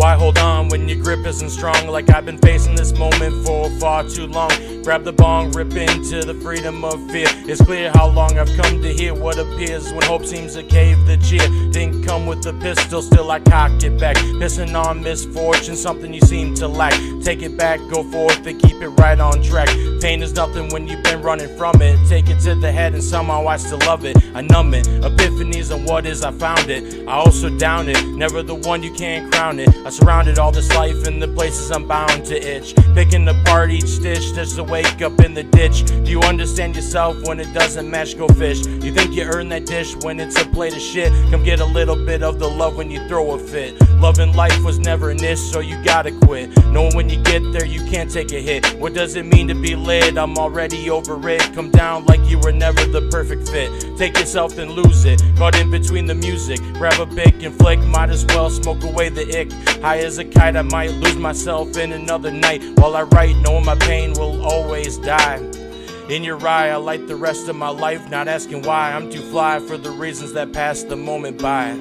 Why hold on when your grip isn't strong? Like I've been facing this moment for far too long. Grab the bong, rip into the freedom of fear. It's clear how long I've come to hear what appears when hope seems to cave the cheer. Didn't come with a pistol, still I cocked it back. Pissing on misfortune, something you seem to lack. Take it back, go forth and keep it right on track. Pain is nothing when you've been running from it. Take it to the head and somehow I still love it. I numb it, epiphanies on what is, I found it. I also down it, never the one you can't crown it. I surrounded all this life in the places I'm bound to itch. Picking apart each stitch just to wake up in the ditch. Do you understand yourself when it doesn't match? Go fish. You think you earn that dish when it's a plate of shit? Come get a little bit of the love when you throw a fit. Loving life was never an ish, so you gotta quit. Knowing when you get there you can't take a hit. What does it mean to be lit? I'm already over it. Come down like you were never the perfect fit. Take yourself and lose it. Caught in between the music. Grab a pick and flick. Might as well smoke away the ick. High as a kite, I might lose myself in another night while I write, knowing my pain will always die. In your eye, I light the rest of my life, not asking why. I'm too fly for the reasons that pass the moment by.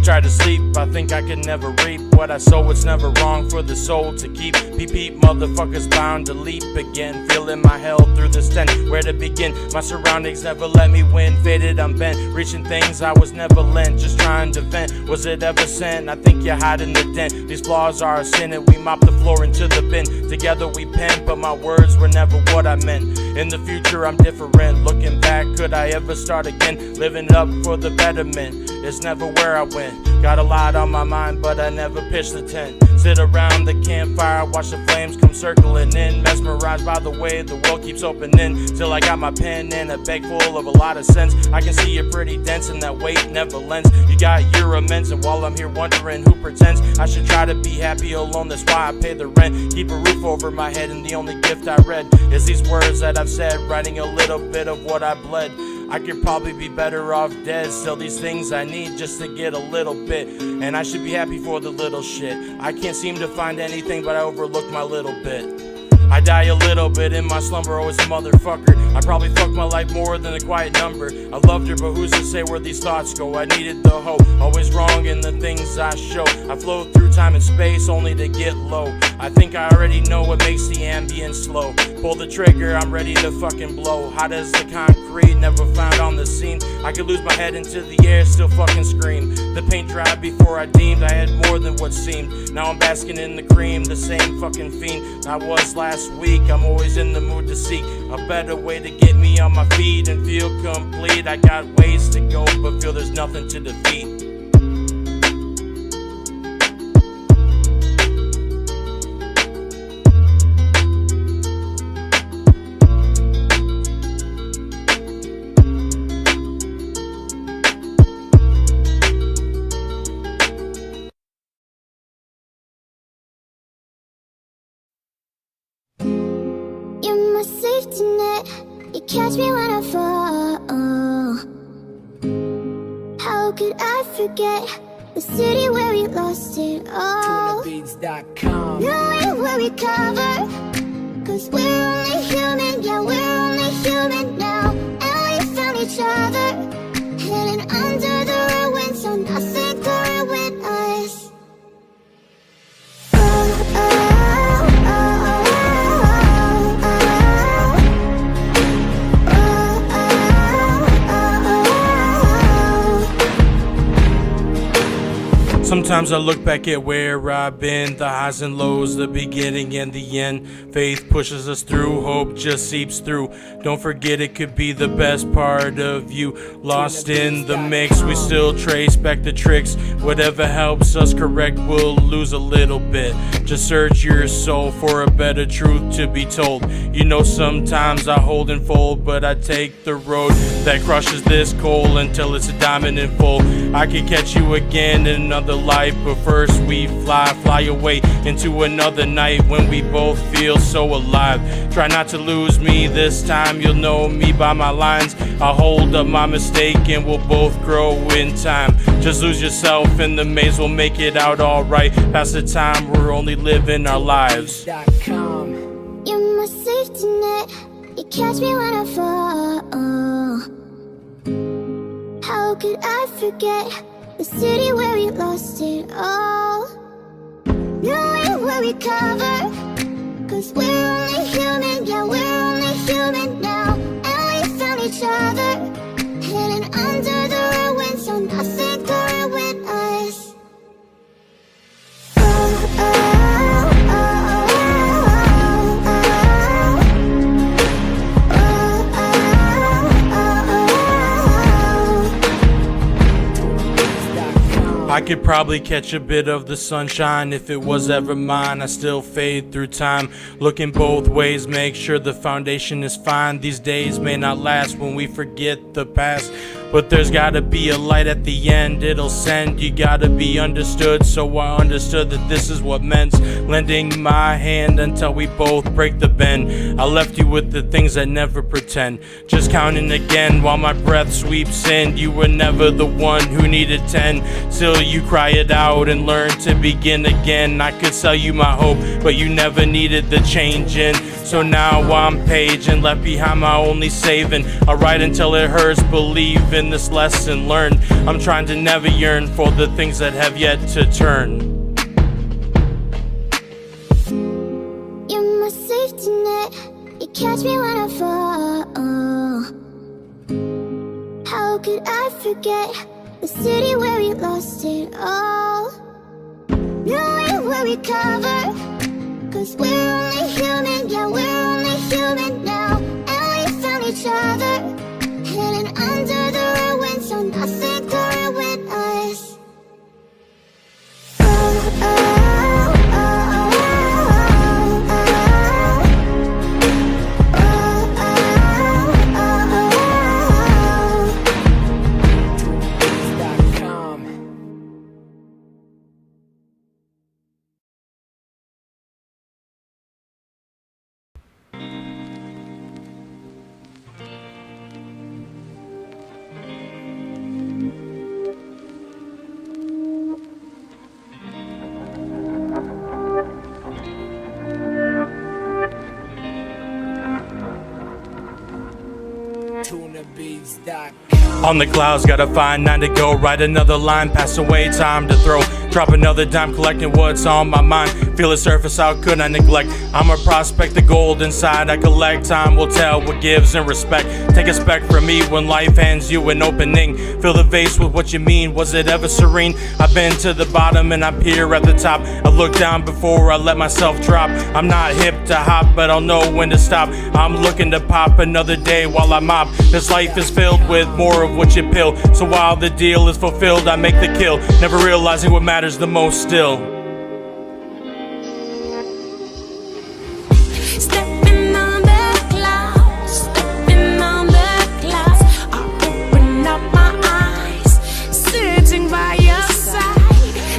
Try to sleep, I think I can never reap what I sow. It's never wrong for the soul to keep. Peep, motherfuckers bound to leap again. Feeling my hell through this tent. Where to begin? My surroundings never let me win. Faded, I'm bent, reaching things I was never lent. Just trying to vent, was it ever sent? I think you're hiding the dent. These flaws are a sin and we mop the floor into the bin. Together we pen, but my words were never what I meant. In the future I'm different. Looking back, could I ever start again? Living up for the betterment. It's never where I went. Got a lot on my mind, but I never pitched the tent. Sit around the campfire, watch the flames come circling in. Mesmerized by the way the world keeps opening. Till I got my pen and a bag full of a lot of sense. I can see you're pretty dense and that weight never lends. You got your immense, and while I'm here wondering who pretends I should try to be happy alone, that's why I pay the rent. Keep a roof over my head, and the only gift I read is these words that I've said, writing a little bit of what I bled. I could probably be better off dead. Still these things I need just to get a little bit. And I should be happy for the little shit. I can't seem to find anything, but I overlook my little bit. I die a little bit in my slumber, always a motherfucker. I probably fucked my life more than a quiet number. I loved her, but who's to say where these thoughts go? I needed the hope, always wrong in the things I show. I flow through time and space only to get low. I think I already know what makes the ambience slow. Pull the trigger, I'm ready to fucking blow. Hot as the concrete, never found on the scene. I could lose my head into the air, still fucking scream. The paint dried before I deemed I had more than what seemed. Now I'm basking in the cream, the same fucking fiend I was last week. I'm always in the mood to seek a better way to get me on my feet and feel complete. I got ways to go, but feel there's nothing to defeat. You're my safety net, you catch me when I fall. How could I forget the city where we lost it all? Ztareka. Knowing we'll recover, cause we're only human, yeah, we're only human now. And we found each other, hidden under the ruins, so nothing could ruin us. Sometimes I look back at where I've been, the highs and lows, the beginning and the end. Faith pushes us through, hope just seeps through. Don't forget it could be the best part of you. Lost in the mix, we still trace back the tricks. Whatever helps us correct, we'll lose a little bit. Just search your soul for a better truth to be told. You know sometimes I hold and fold, but I take the road that crushes this coal until it's a diamond in full. I could catch you again in another life, but first we fly away into another night when we both feel so alive. Try not to lose me this time, you'll know me by my lines. I'll hold up my mistake and we'll both grow in time. Just lose yourself in the maze, we'll make it out alright. Past the time we're only living our lives. You're my safety net, you catch me when I fall. How How could I forget the city where we lost it all? Knowing we'll recover, 'cause we're only human, yeah, we're only human now. And we found each other, hidden under the ruins, so nothing could ruin us. Oh, oh, oh, oh, I could probably catch a bit of the sunshine if it was ever mine. I still fade through time, looking both ways, make sure the foundation is fine. These days may not last when we forget the past, but there's gotta be a light at the end, it'll send. You gotta be understood, so I understood that this is what meant lending my hand until we both break the bend. I left you with the things I never pretend, just counting again while my breath sweeps in. You were never the one who needed 10, still you cry it out and learn to begin again. I could sell you my hope, but you never needed the change in. So now I'm paging, left behind my only saving. I write until it hurts, believe in this lesson learned. I'm trying to never yearn for the things that have yet to turn. you're my safety net, you catch me when I fall. How could I forget the city where we lost it all? Knowing we'll recover, 'cause we're only human, yeah, we're only human now. And we found each other, hidden under the ruins, so nothing could ruin us. Oh, oh, oh, oh, On the clouds, gotta find 9 to go. Write another line, pass away, time to throw. Drop another dime, collecting what's on my mind. Feel the surface, how could I neglect? I'm a prospect, the gold inside I collect. Time will tell what gives and respect. Take a spec from me when life hands you an opening. Fill the vase with what you mean, was it ever serene? I've been to the bottom and I'm here at the top. I look down before I let myself drop. I'm not hip to hop, but I'll know when to stop. I'm looking to pop another day while I mop. This life is filled with more of what you pill. So while the deal is fulfilled, I make the kill, never realizing what matters the most still. Stepping on the clouds, stepping on the clouds. I open up my eyes, sitting by your side.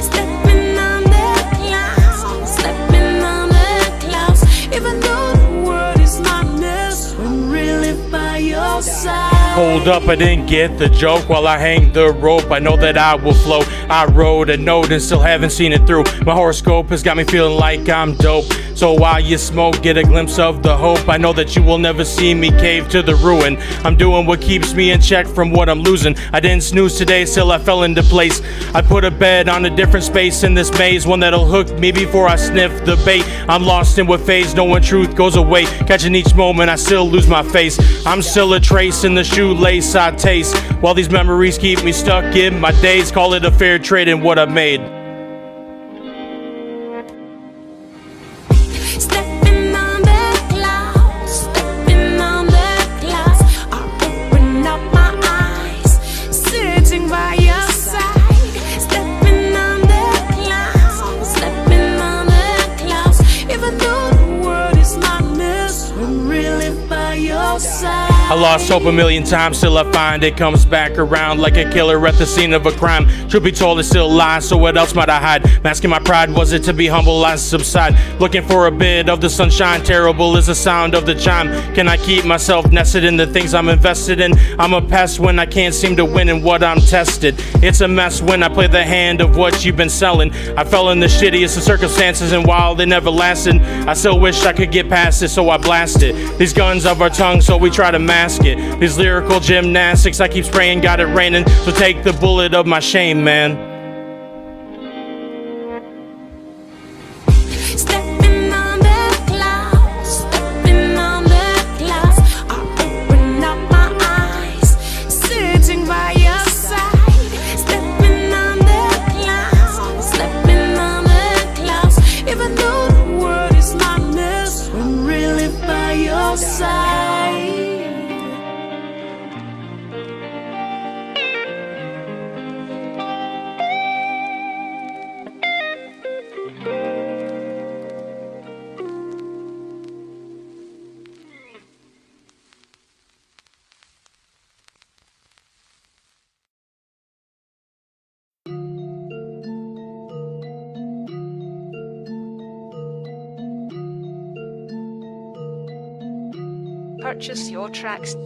Stepping on the clouds, stepping on the clouds. Even though the world is madness, I'm really by your side. Hold up, I didn't get the joke. While I hang the rope, I know that I will float. I wrote a note and still haven't seen it through. My horoscope has got me feeling like I'm dope. So while you smoke, get a glimpse of the hope. I know that you will never see me cave to the ruin. I'm doing what keeps me in check from what I'm losing. I didn't snooze today, still I fell into place. I put a bed on a different space in this maze, one that'll hook me before I sniff the bait. I'm lost in what phase, knowing truth goes away. Catching each moment, I still lose my face. I'm still a trace in the shoelace I taste, while these memories keep me stuck in my days. Call it a fair trade in what I made. Stepping on the clouds, stepping on the clouds. I open up my eyes, sitting by your side. Stepping on the clouds, stepping on the clouds. Even though the world is madness, I'm really by your side. I lost hope a million times, still I find it comes back around like a killer at the scene of a crime. Truth be told, it's still lies, so what else might I hide? Masking my pride, was it to be humble? I subside, looking for a bit of the sunshine. Terrible is the sound of the chime. Can I keep myself nested in the things I'm invested in? I'm a pest when I can't seem to win in what I'm tested. It's a mess when I play the hand of what you've been selling. I fell in the shittiest of circumstances, and while they never lasted, I still wish I could get past it, so I blasted these guns of our tongue, so we try to mask it. These lyrical gymnastics, I keep spraying, got it raining. So take the bullet of my shame, man. Stepping on the clouds, stepping on the clouds. I open up my eyes, sitting by your side. Stepping on the clouds, stepping on the clouds. Even though the world is my mess, I'm really by your side. Purchase your tracks.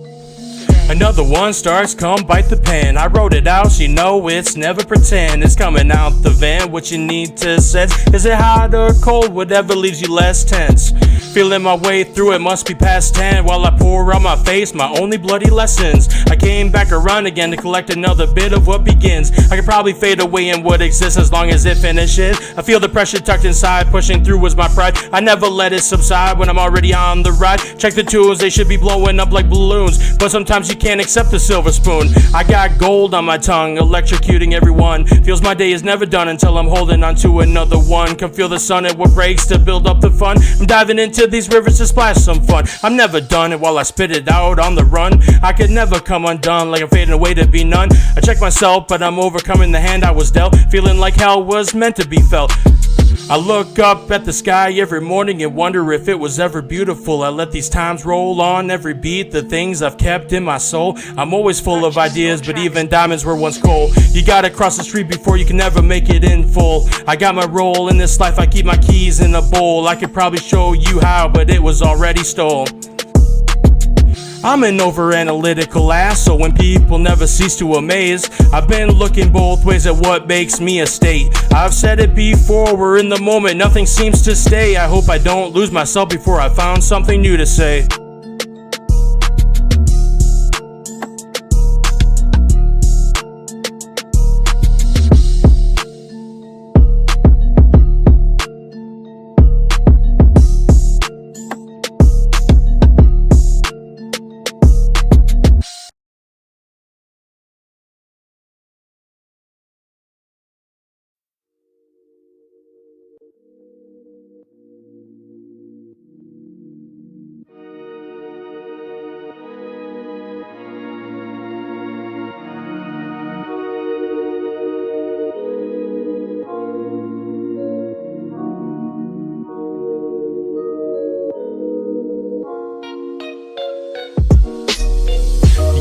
Another one starts, come bite the pen. I wrote it out, so you know it's never pretend. It's coming out the van, what you need to sense. Is it hot or cold, whatever leaves you less tense. Feeling my way through it, must be past 10. While I pour out my face, my only bloody lessons. I came back around again to collect another bit of what begins. I could probably fade away in what exists as long as it finishes. I feel the pressure tucked inside, pushing through was my pride. I never let it subside when I'm already on the ride. Check the tools, they should be blowing up like balloons, but sometimes you can't accept the silver spoon. I got gold on my tongue, electrocuting everyone. Feels my day is never done until I'm holding on to another one. Can feel the sun at what breaks to build up the fun. I'm diving into these rivers to splash some fun. I'm never done, and while I spit it out on the run, I could never come undone, like I'm fading away to be none. I check myself, but I'm overcoming the hand I was dealt, feeling like hell was meant to be felt. I look up at the sky every morning and wonder if it was ever beautiful. I let these times roll on every beat, the things I've kept in my soul. I'm always full of ideas, but even diamonds were once coal. You gotta cross the street before you can never make it in full. I got my role in this life, I keep my keys in a bowl. I could probably show you how, but it was already stole. I'm an over-analytical ass, so when people never cease to amaze, I've been looking both ways at what makes me a state. I've said it before, we're in the moment, nothing seems to stay. I hope I don't lose myself before I found something new to say.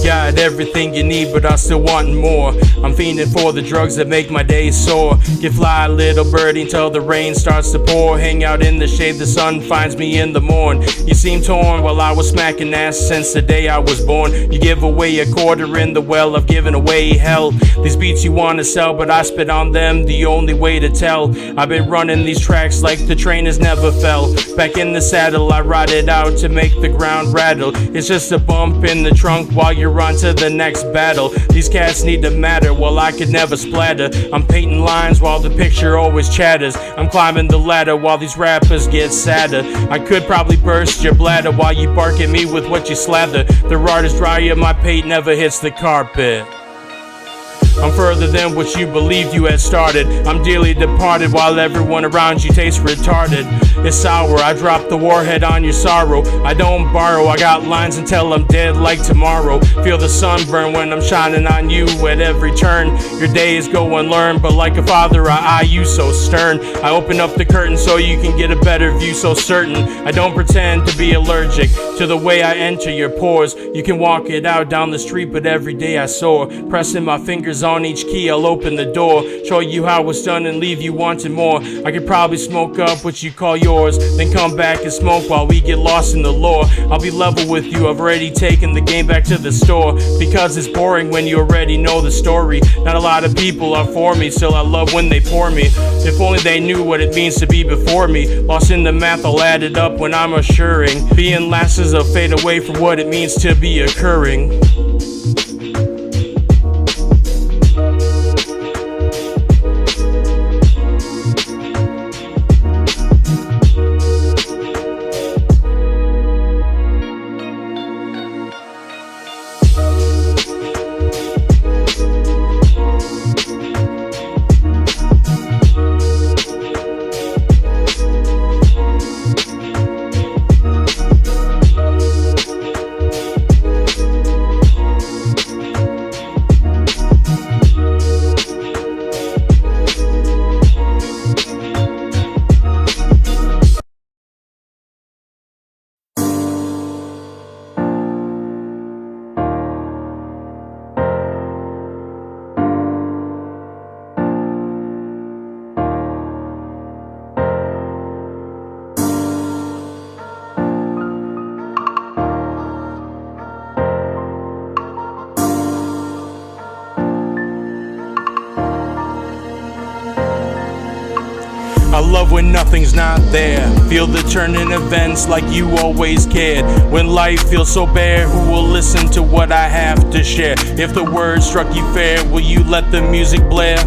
Got everything you need, but I'm still wanting more. I'm fiending for the drugs that make my days sore. Get fly, little birdie, until the rain starts to pour. Hang out in the shade, the sun finds me in the morn. You seem torn while I was smacking ass since the day I was born. You give away a quarter in the well of giving away hell. These beats you wanna sell, but I spit on them the only way to tell. I've been running these tracks like the train has never fell. Back in the saddle, I ride it out to make the ground rattle. It's just a bump in the trunk while you're on to the next battle. These cats need to matter while I could never splatter. I'm painting lines while the picture always chatters. I'm climbing the ladder while these rappers get sadder. I could probably burst your bladder while you bark at me with what you slather. The rod is drier, my paint never hits the carpet. I'm further than what you believed you had started. I'm dearly departed while everyone around you tastes retarded. It's sour, I drop the warhead on your sorrow. I don't borrow, I got lines until I'm dead like tomorrow. Feel the sunburn when I'm shining on you at every turn. Your days go unlearned, but like a father I eye you so stern. I open up the curtain so you can get a better view, so certain. I don't pretend to be allergic to the way I enter your pores. You can walk it out down the street, but every day I soar, pressing my fingers on each key, I'll open the door, show you how it's done and leave you wanting more. I could probably smoke up what you call yours, then come back and smoke while we get lost in the lore. I'll be level with you, I've already taken the game back to the store, because it's boring when you already know the story. Not a lot of people are for me, still I love when they pour me. If only they knew what it means to be before me. Lost in the math, I'll add it up when I'm assuring. Being last is a fade away from what it means to be occurring. I love when nothing's not there. Feel the turn in events like you always cared. When life feels so bare, who will listen to what I have to share? If the words struck you fair, will you let the music blare?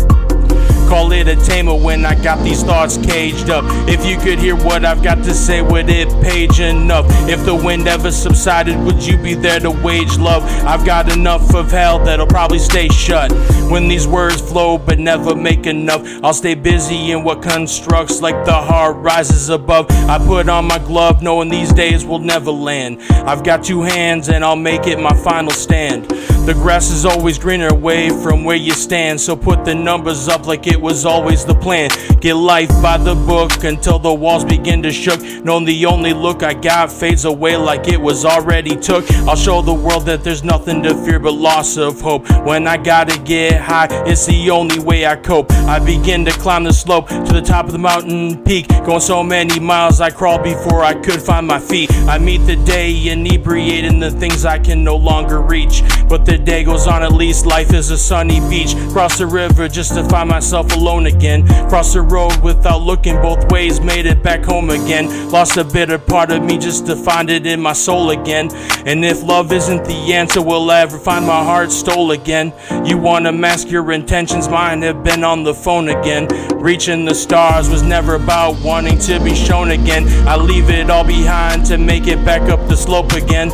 Call it a tamer when I got these thoughts caged up. If you could hear what I've got to say, would it page enough? If the wind ever subsided, would you be there to wage love? I've got enough of hell that'll probably stay shut. When these words flow but never make enough, I'll stay busy in what constructs like the heart rises above. I put on my glove knowing these days will never land. I've got two hands and I'll make it my final stand. The grass is always greener away from where you stand, so put the numbers up like it was always the plan. Get life by the book until the walls begin to shook. Knowing the only look I got fades away like it was already took. I'll show the world that there's nothing to fear but loss of hope. When I gotta get high, it's the only way I cope. I begin to climb the slope to the top of the mountain peak, going so many miles I crawled before I could find my feet. I meet the day inebriated in the things I can no longer reach, but the day goes on, at least life is a sunny beach. Cross the river just to find myself alone again. Cross the road without looking both ways, made it back home again. Lost a bitter part of me just to find it in my soul again. And if love isn't the answer, we'll ever find my heart stole again. You wanna mask your intentions, mine have been on the phone again. Reaching the stars was never about wanting to be shown again. I leave it all behind to make it back up the slope again.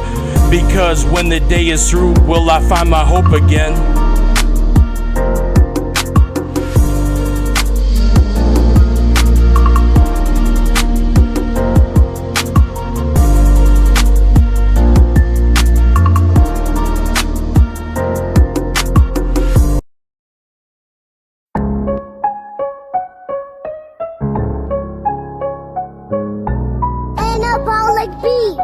Because when the day is through, will I find my hope again? Anabolic beats.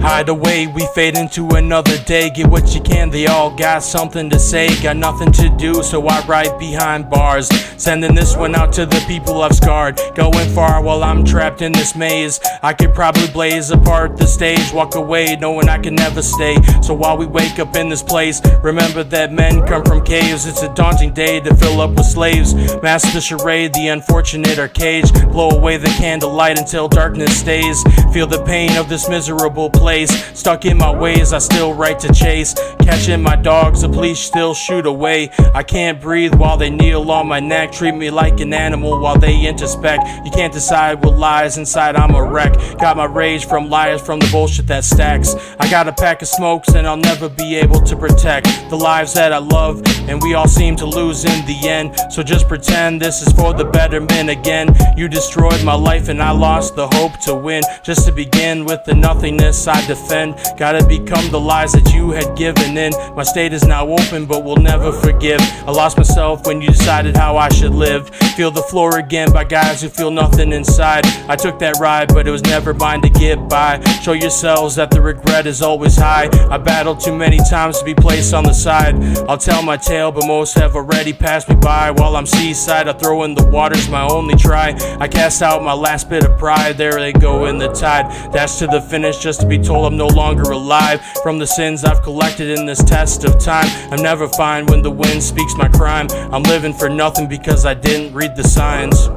Hide away, we fade into another day. Get what you can, they all got something to say. Got nothing to do, so I write behind bars. Sending this one out to the people I've scarred. Going far while I'm trapped in this maze. I could probably blaze apart the stage, walk away knowing I can never stay. So while we wake up in this place, remember that men come from caves. It's a daunting day to fill up with slaves. Mask the charade, the unfortunate are caged. Blow away the candlelight until darkness stays. Feel the pain of this miserable place. Stuck in my ways, I still write to chase. Catching my dogs, the police still shoot away. I can't breathe while they kneel on my neck. Treat me like an animal while they introspect. You can't decide what lies inside, I'm a wreck. Got my rage from liars, from the bullshit that stacks. I got a pack of smokes and I'll never be able to protect the lives that I love, and we all seem to lose in the end. So just pretend this is for the betterment again. You destroyed my life and I lost the hope to win. Just to begin with the nothingness I defend. Gotta become the lies that you had given in. My state is now open, but will never forgive. I lost myself when you decided how I should live. Feel the floor again by guys who feel nothing inside. I took that ride, but it was never mine to get by. Show yourselves that the regret is always high. I battled too many times to be placed on the side. I'll tell my tale, but most have already passed me by. While I'm seaside, I throw in the water's my only try. I cast out my last bit of pride. There they go in the tide. Dash to the finish just to be told I'm no longer alive. From the sins I've collected in this test of time, I'm never fine when the wind speaks my crime. I'm living for nothing because I didn't read the signs.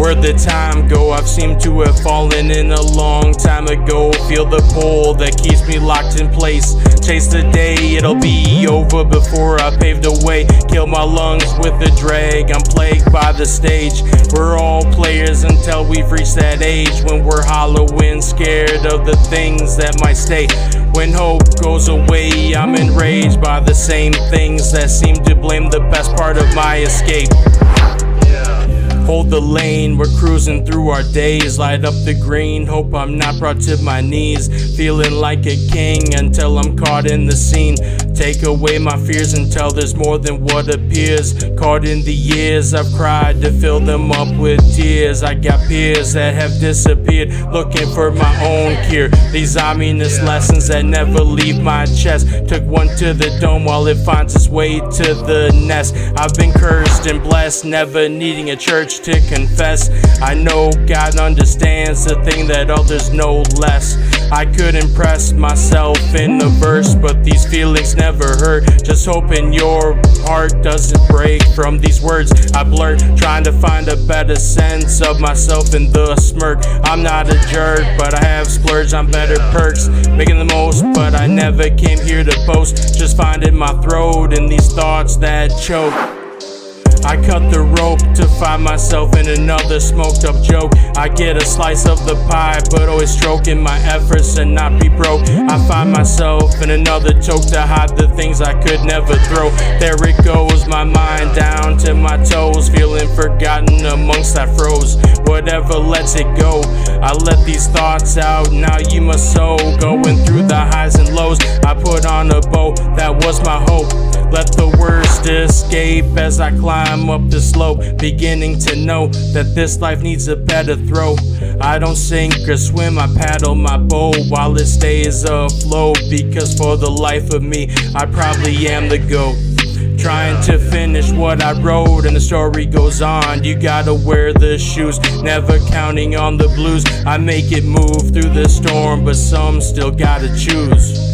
Where'd the time go? I've seemed to have fallen in a long time ago. Feel the pull that keeps me locked in place. Chase the day, it'll be over before I pave the way. Kill my lungs with the drag, I'm plagued by the stage. We're all players until we've reached that age when we're hollow and scared of the things that might stay. When hope goes away, I'm enraged by the same things that seem to blame the best part of my escape. Hold the lane, we're cruising through our days. Light up the green, hope I'm not brought to my knees. Feeling like a king until I'm caught in the scene. Take away my fears until there's more than what appears. Caught in the years, I've cried to fill them up with tears. I got peers that have disappeared, looking for my own cure. These ominous lessons that never leave my chest. Took one to the dome while it finds its way to the nest. I've been cursed and blessed, never needing a church to confess. I know God understands the thing that others know less. I could impress myself in a verse, but these feelings never hurt. Just hoping your heart doesn't break from these words I blurt, trying to find a better sense of myself in the smirk. I'm not a jerk, but I have splurged on better perks, making the most, but I never came here to boast. Just finding my throat in these thoughts that choke. I cut the rope to find myself in another smoked up joke. I get a slice of the pie, but always stroking my efforts and not be broke. I find myself in another toke to hide the things I could never throw. There it goes, my mind down to my toes, feeling forgotten amongst that froze. Whatever lets it go, I let these thoughts out, now you must sow. Going through the highs and lows, I put on a bow, that was my hope. Let the worst escape as I climb up the slope, beginning to know that this life needs a better throw. I don't sink or swim, I paddle my boat while it stays afloat, because for the life of me, I probably am the GOAT. Trying to finish what I wrote and the story goes on. You gotta wear the shoes, never counting on the blues. I make it move through the storm, but some still gotta choose.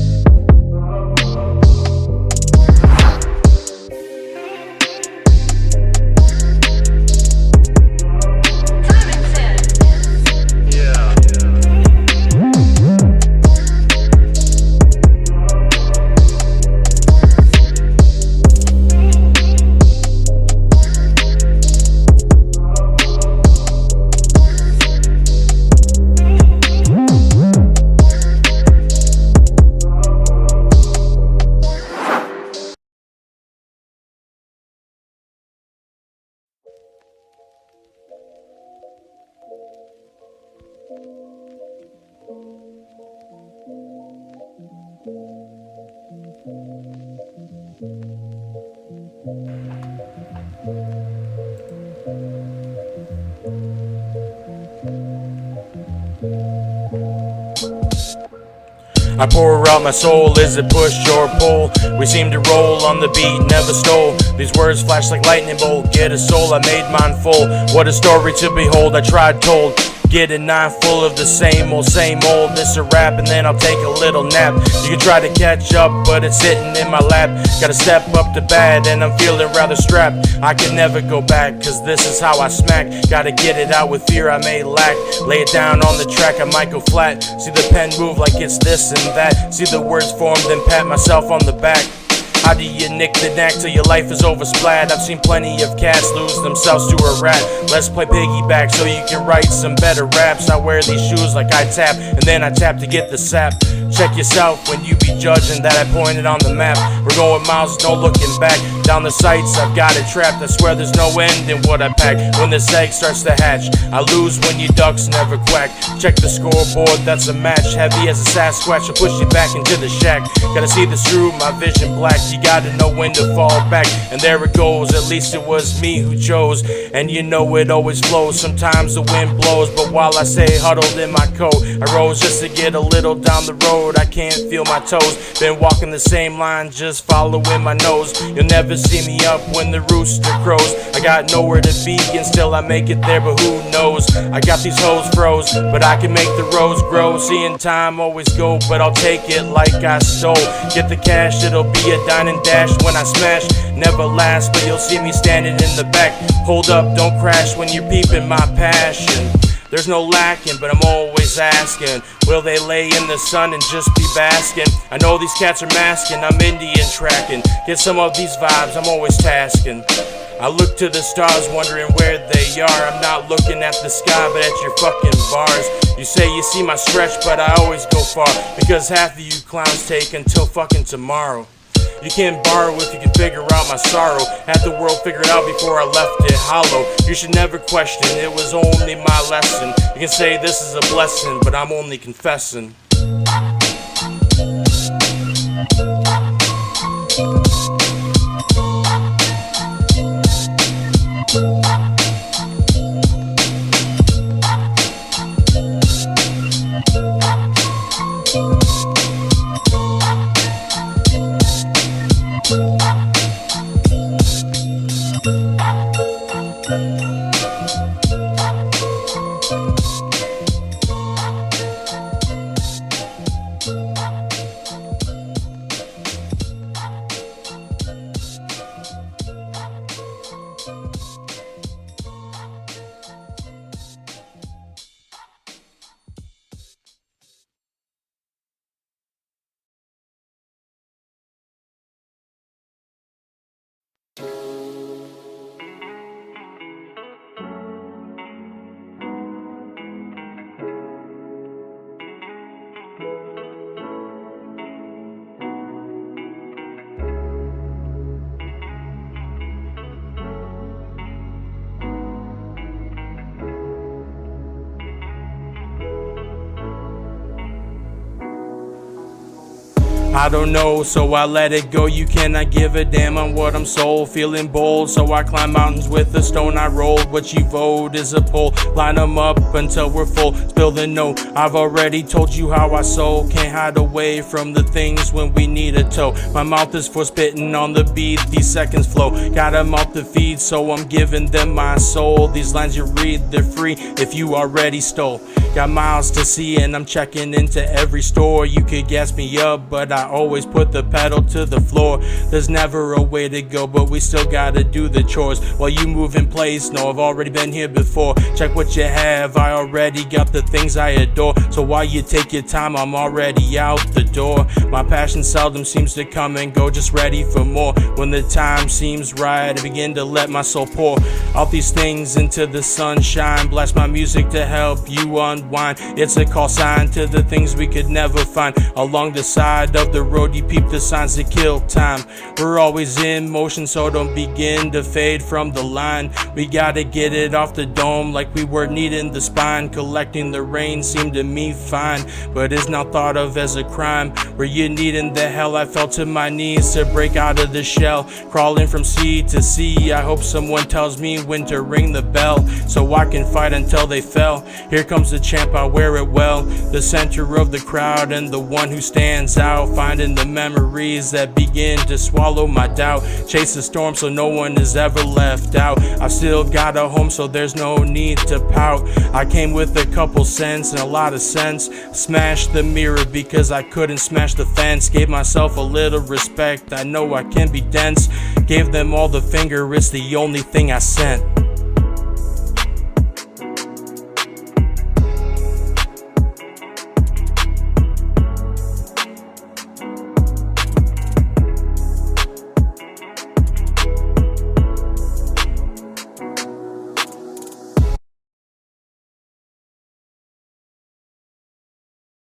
I pour out my soul, is it push or pull? We seem to roll on the beat, never stole. These words flash like lightning bolt, get a soul, I made mine full. What a story to behold, I tried told. Get a 9 full of the same old, this a rap, and then I'll take a little nap. You can try to catch up, but it's sitting in my lap. Gotta step up to bat, and I'm feeling rather strapped. I can never go back, cause this is how I smack. Gotta get it out with fear I may lack. Lay it down on the track, I might go flat. See the pen move like it's this and that. See the words form, then pat myself on the back. How do you nick the knack till your life is over splat? I've seen plenty of cats lose themselves to a rat. Let's play piggyback so you can write some better raps. I wear these shoes like I tap, and then I tap to get the sap. Check yourself when you be judging that I pointed on the map. We're going miles, no looking back. Down the sights, I've got it trapped. I swear there's no end in what I pack. When this egg starts to hatch, I lose when your ducks never quack. Check the scoreboard, that's a match. Heavy as a Sasquatch, I'll push you back into the shack. Gotta see this through, my vision black. You gotta know when to fall back, and there it goes. At least it was me who chose, and you know it always flows. Sometimes the wind blows, but while I stay huddled in my coat, I rose just to get a little down the road. I can't feel my toes, been walking the same line, just following my nose. You'll never see me up when the rooster crows. I got nowhere to be, and still I make it there, but who knows? I got these hoes froze, but I can make the roads grow. Seeing time always go, but I'll take it like I stole. Get the cash, it'll be a dine and dash when I smash. Never last, but you'll see me standing in the back. Hold up, don't crash when you're peeping my passion. There's no lacking, but I'm always asking, will they lay in the sun and just be basking? I know these cats are masking, I'm Indian tracking. Get some of these vibes, I'm always tasking. I look to the stars, wondering where they are. I'm not looking at the sky, but at your fucking bars. You say you see my stretch, but I always go far, because half of you clowns take until fucking tomorrow. You can't borrow if you can figure out my sorrow. Had the world figured out before I left it hollow. You should never question, it was only my lesson. You can say this is a blessing, but I'm only confessing. I don't know, so I let it go. You cannot give a damn on what I'm sold. Feeling bold, so I climb mountains with a stone I rolled. What you vote is a poll. Line them up until we're full. Spill the note. I've already told you how I sold. Can't hide away from the things when we need a toe. My mouth is for spitting on the beat. These seconds flow. Got a mouth to feed, so I'm giving them my soul. These lines you read, they're free if you already stole. Got miles to see and I'm checking into every store. You could gas me up, but I always put the pedal to the floor. There's never a way to go, but we still gotta do the chores while you move in place. No, I've already been here before. Check what you have, I already got the things I adore. So while you take your time, I'm already out the door. My passion seldom seems to come and go, just ready for more. When the time seems right, I begin to let my soul pour out these things into the sunshine. Blast my music to help you unwind. It's a call sign to the things we could never find. Along the side of the road, you peep the signs that kill time. We're always in motion, so don't begin to fade from the line. We gotta get it off the dome like we were needing the spine. Collecting the rain seemed to me fine, but is now thought of as a crime. Were you needing the hell? I fell to my knees to break out of the shell, crawling from sea to sea. I hope someone tells me when to ring the bell, so I can fight until they fell. Here comes the champ, I wear it well, the center of the crowd and the one who stands out. finding the memories that begin to swallow my doubt. Chase the storm so no one is ever left out. I've still got a home so there's no need to pout. I came with a couple cents and a lot of sense. Smashed the mirror because I couldn't smash the fence. Gave myself a little respect, I know I can be dense. Gave them all the finger, it's the only thing I sent.